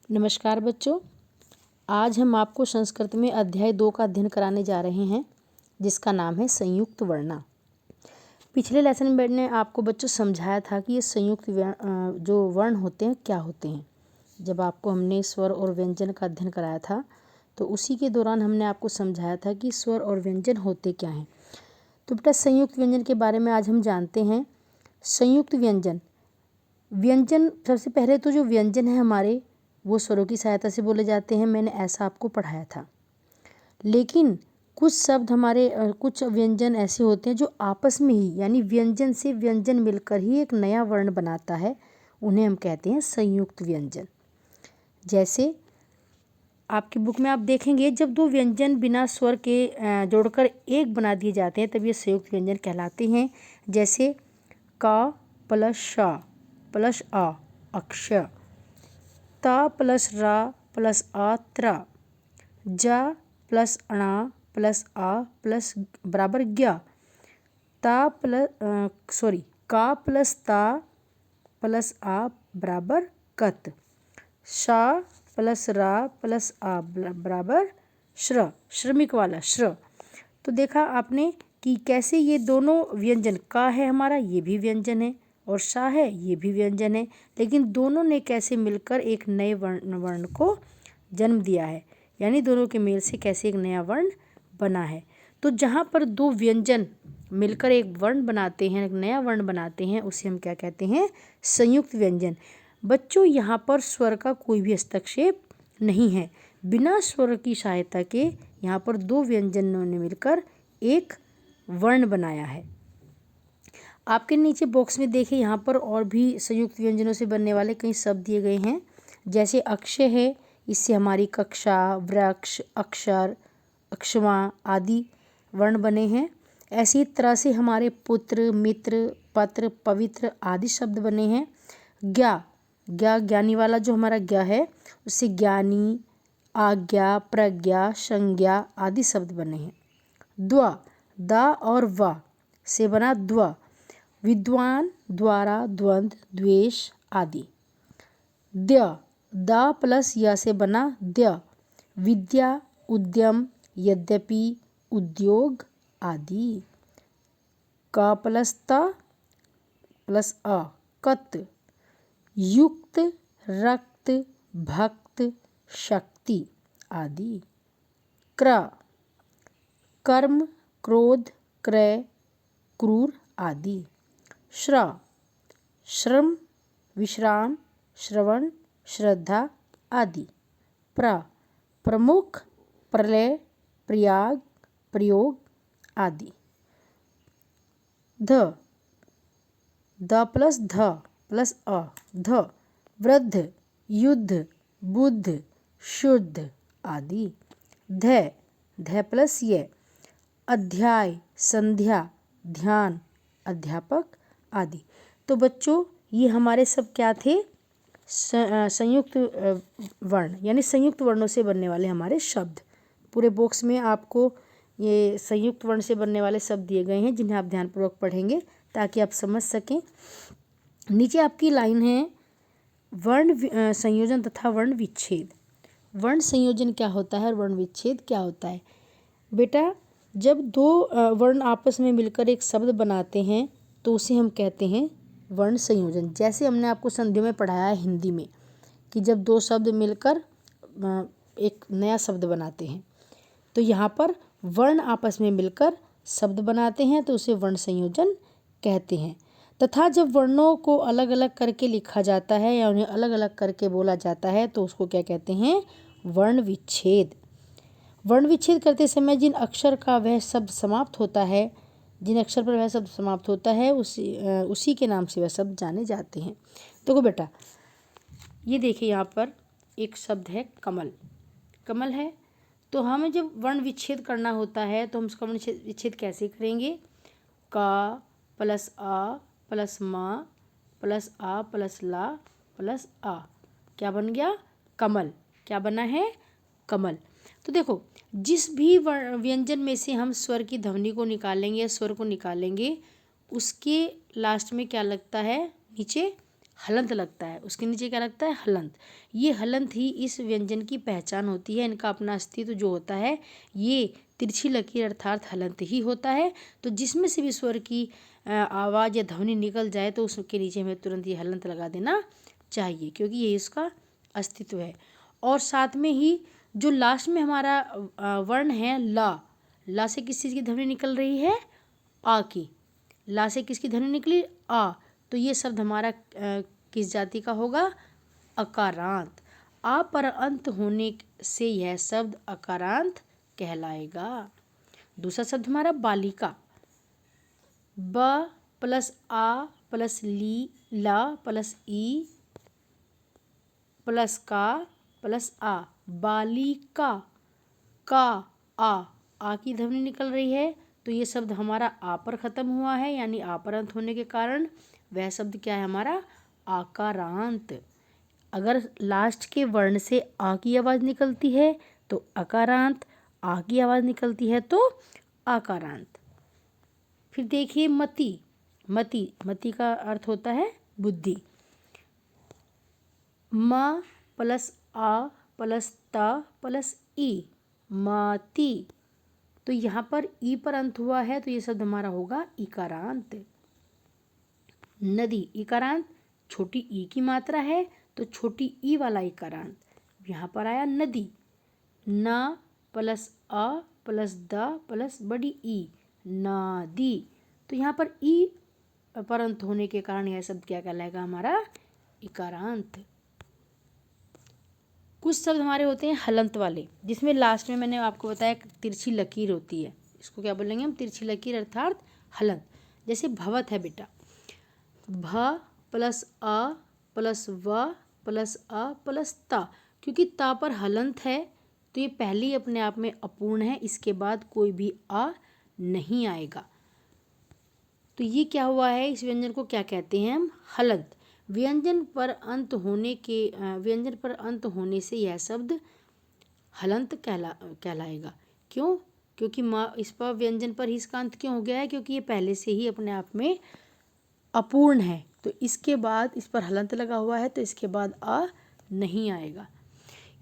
नमस्कार बच्चों, आज हम आपको संस्कृत में अध्याय 2 का अध्ययन कराने जा रहे हैं जिसका नाम है संयुक्त वर्णा। पिछले लेसन में मैंने आपको बच्चों समझाया था कि ये संयुक्त जो वर्ण होते हैं क्या होते हैं। जब आपको हमने स्वर और व्यंजन का अध्ययन कराया था तो उसी के दौरान हमने आपको समझाया था कि स्वर और व्यंजन होते क्या हैं। तो बेटा संयुक्त व्यंजन के बारे में आज हम जानते हैं। संयुक्त व्यंजन सबसे पहले तो जो व्यंजन है हमारे वो स्वरों की सहायता से बोले जाते हैं। मैंने ऐसा आपको पढ़ाया था। लेकिन कुछ शब्द कुछ व्यंजन ऐसे होते हैं जो आपस में ही यानी व्यंजन से व्यंजन मिलकर ही एक नया वर्ण बनाता है, उन्हें हम कहते हैं संयुक्त व्यंजन। जैसे आपकी बुक में आप देखेंगे जब दो व्यंजन बिना स्वर के जोड़कर एक बना दिए जाते हैं तब ये संयुक्त व्यंजन कहलाते हैं। जैसे का प्लस शा प्लस आ अक्षय, ता प्लस रा प्लस आ त्रा, जा प्लस अणा प्लस आ प्लस बराबर ज्ञा, का प्लस ता प्लस आ बराबर कत, शा प्लस रा प्लस आ बराबर श्र, श्रमिक वाला श्र। तो देखा आपने कि कैसे ये दोनों व्यंजन, का है हमारा ये भी व्यंजन है और शा है ये भी व्यंजन है, लेकिन दोनों ने कैसे मिलकर एक नए वर्ण को जन्म दिया है, यानी दोनों के मेल से कैसे एक नया वर्ण बना है। तो जहाँ पर दो व्यंजन मिलकर एक वर्ण बनाते हैं, एक नया वर्ण बनाते हैं, उसे हम क्या कहते हैं? संयुक्त व्यंजन। बच्चों यहाँ पर स्वर का कोई भी हस्तक्षेप नहीं है। बिना स्वर की सहायता के यहाँ पर दो व्यंजनों ने मिलकर एक वर्ण बनाया है। आपके नीचे बॉक्स में देखिए, यहाँ पर और भी संयुक्त व्यंजनों से बनने वाले कई शब्द दिए गए हैं। जैसे अक्षय है, इससे हमारी कक्षा, वृक्ष, अक्षर, अक्षमा आदि वर्ण बने हैं। ऐसी तरह से हमारे पुत्र, मित्र, पत्र, पवित्र आदि शब्द बने हैं। ज्ञानी वाला जो हमारा ज्ञा है उससे ज्ञानी, आज्ञा, प्रज्ञा, संज्ञा आदि शब्द बने हैं। दा और वा से बना द्वा, विद्वान, द्वारा, द्वंद्व, द्वेष आदि। दा प्लस या से बना द्य, विद्या, उद्यम, यद्यपि, उद्योग आदि। का प्लस ता प्लस आ कत, युक्त, रक्त, भक्त, शक्ति आदि। कर्म, क्रोध, क्रय, क्रूर आदि। श्रम, विश्राम, श्रवण, श्रद्धा आदि। प्रमुख, प्रलय, प्रयाग, प्रयोग आदि। ध प्लस ध प्लस अ ध, वृद्ध, युद्ध, बुद्ध, शुद्ध आदि। ध प्लस ये, अध्याय, संध्या, ध्यान, अध्यापक आदि। तो बच्चों ये हमारे सब क्या थे? संयुक्त वर्ण, यानी संयुक्त वर्णों से बनने वाले हमारे शब्द। पूरे बॉक्स में आपको ये संयुक्त वर्ण से बनने वाले शब्द दिए गए हैं जिन्हें आप ध्यानपूर्वक पढ़ेंगे ताकि आप समझ सकें। नीचे आपकी लाइन है वर्ण संयोजन तथा वर्ण विच्छेद। वर्ण संयोजन क्या होता है और वर्ण विच्छेद क्या होता है? बेटा जब दो वर्ण आपस में मिलकर एक शब्द बनाते हैं तो उसे हम कहते हैं वर्ण संयोजन। जैसे हमने आपको संधियों में पढ़ाया है हिंदी में कि जब दो शब्द मिलकर एक नया शब्द बनाते हैं, तो यहाँ पर वर्ण आपस में मिलकर शब्द बनाते हैं तो उसे वर्ण संयोजन कहते हैं। तथा जब वर्णों को अलग अलग करके लिखा जाता है या उन्हें अलग अलग करके बोला जाता है तो उसको क्या कहते हैं? वर्ण विच्छेद। वर्ण विच्छेद करते समय जिन अक्षर का वह शब्द समाप्त होता है, जिन अक्षर पर वह शब्द समाप्त होता है उसी के नाम से वह शब्द जाने जाते हैं। देखो बेटा ये देखिए, यहाँ पर एक शब्द है कमल। कमल है तो हमें जब वर्ण विच्छेद करना होता है तो हम उसका वर्ण विच्छेद कैसे करेंगे? का प्लस आ प्लस मा प्लस आ प्लस ला प्लस आ, क्या बन गया? कमल। क्या बना है? कमल। तो देखो जिस भी व्यंजन में से हम स्वर की ध्वनि को निकालेंगे या स्वर को निकालेंगे उसके लास्ट में क्या लगता है? नीचे हलंत लगता है, उसके नीचे क्या लगता है, हलंत। ये हलंत ही इस व्यंजन की पहचान होती है। इनका अपना अस्तित्व जो होता है ये तिरछी लकीर अर्थात हलंत ही होता है। तो जिसमें से भी स्वर की आवाज़ या ध्वनि निकल जाए तो उसके नीचे हमें तुरंत ये हलंत लगा देना चाहिए, क्योंकि ये इसका अस्तित्व है। और साथ में ही जो लास्ट में हमारा वर्ण है ला से किस चीज़ की ध्वनि निकल रही है, आ की। ला से किसकी ध्वनि निकली, आ। तो ये शब्द हमारा किस जाति का होगा, अकारांत। आ पर अंत होने से यह शब्द अकारांत कहलाएगा। दूसरा शब्द हमारा बालिका, ब प्लस आ प्लस ली ला प्लस ई प्लस का प्लस आ, बालिका। का आ की ध्वनि निकल रही है, तो ये शब्द हमारा आ पर ख़त्म हुआ है, यानी आ पर अंत होने के कारण वह शब्द क्या है हमारा, आकारांत। अगर लास्ट के वर्ण से आ की आवाज़ निकलती है तो अकारांत, आ की आवाज़ निकलती है तो आकारांत। फिर देखिए मति। मति का अर्थ होता है बुद्धि। म प्लस आ प्लस ता प्लस ई, मति। तो यहाँ पर ई पर अंत हुआ है तो ये शब्द हमारा होगा इकारांत। नदी, इकारांत, छोटी ई की मात्रा है तो छोटी ई वाला इकारांत यहाँ पर आया नदी। न plus a plus the plus बड़ी ई, नदी। तो यहाँ पर ई पर अंत होने के कारण यह शब्द क्या कहलाएगा हमारा, इकारांत। कुछ शब्द हमारे होते हैं हलंत वाले, जिसमें लास्ट में मैंने आपको बताया तिरछी लकीर होती है। इसको क्या बोलेंगे हम, तिरछी लकीर अर्थात हलंत। जैसे भवत है बेटा, भ प्लस अ प्लस व प्लस अ प्लस ता। क्योंकि ता पर हलंत है तो ये पहले ही अपने आप में अपूर्ण है, इसके बाद कोई भी अ नहीं आएगा। तो ये क्या हुआ है, इस व्यंजन को क्या कहते हैं हम, हलंत। व्यंजन पर अंत होने से यह शब्द हलंत कहलाएगा। क्यों, क्योंकि इस पर व्यंजन पर ही इसका अंत क्यों हो गया है, क्योंकि ये पहले से ही अपने आप में अपूर्ण है। तो इसके बाद इस पर हलंत लगा हुआ है तो इसके बाद अ नहीं आएगा।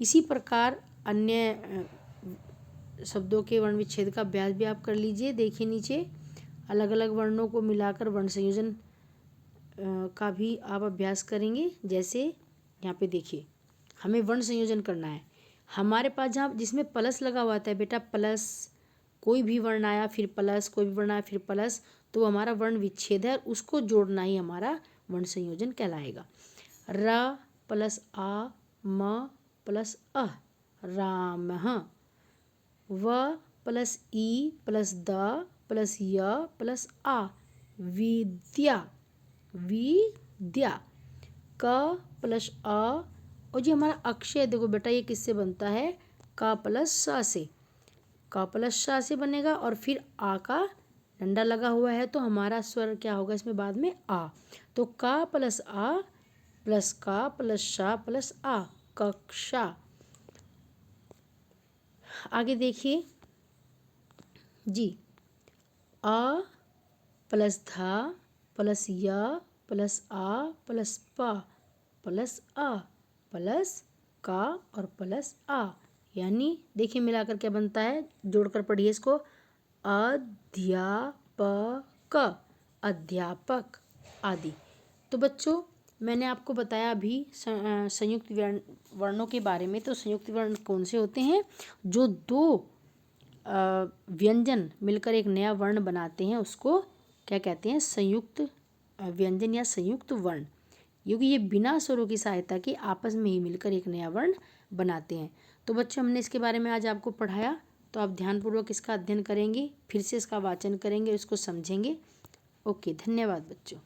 इसी प्रकार अन्य शब्दों के वर्ण विच्छेद का अभ्यास भी आप कर लीजिए। देखिए नीचे अलग अलग वर्णों को मिलाकर वर्ण संयोजन का भी आप अभ्यास करेंगे। जैसे यहाँ पे देखिए हमें वर्ण संयोजन करना है। हमारे पास जहाँ जिसमें प्लस लगा हुआ था बेटा, प्लस कोई भी वर्ण आया फिर प्लस, कोई भी वर्ण आया फिर प्लस, तो हमारा वर्ण विच्छेद है, उसको जोड़ना ही हमारा वर्ण संयोजन कहलाएगा। र प्लस आ म प्लस अ, रामः। व plus E plus the plus य प्लस आ, विद्या। विद्या। क प्लस अ, और जो हमारा अक्षय देखो बेटा ये किससे बनता है, क प्लस स से। क प्लस स से बनेगा और फिर आ का डंडा लगा हुआ है तो हमारा स्वर क्या होगा इसमें बाद में, आ। तो क प्लस आ प्लस क प्लस श प्लस आ, कक्षा। आगे देखिए जी, अ प्लस ध प्लस य प्लस आ प्लस प प्लस अ प्लस का और प्लस आ, यानी देखिए मिलाकर क्या बनता है, जोड़कर पढ़िए इसको, अध्यापक, अध्यापक आदि। तो बच्चों मैंने आपको बताया अभी संयुक्त वर्णों के बारे में। तो संयुक्त वर्ण कौन से होते हैं, जो दो व्यंजन मिलकर एक नया वर्ण बनाते हैं, उसको क्या कहते हैं, संयुक्त व्यंजन या संयुक्त वर्ण। क्योंकि ये बिना स्वरों की सहायता के आपस में ही मिलकर एक नया वर्ण बनाते हैं। तो बच्चों हमने इसके बारे में आज आपको पढ़ाया, तो आप ध्यानपूर्वक इसका अध्ययन करेंगे, फिर से इसका वाचन करेंगे, इसको समझेंगे। ओके, धन्यवाद बच्चों।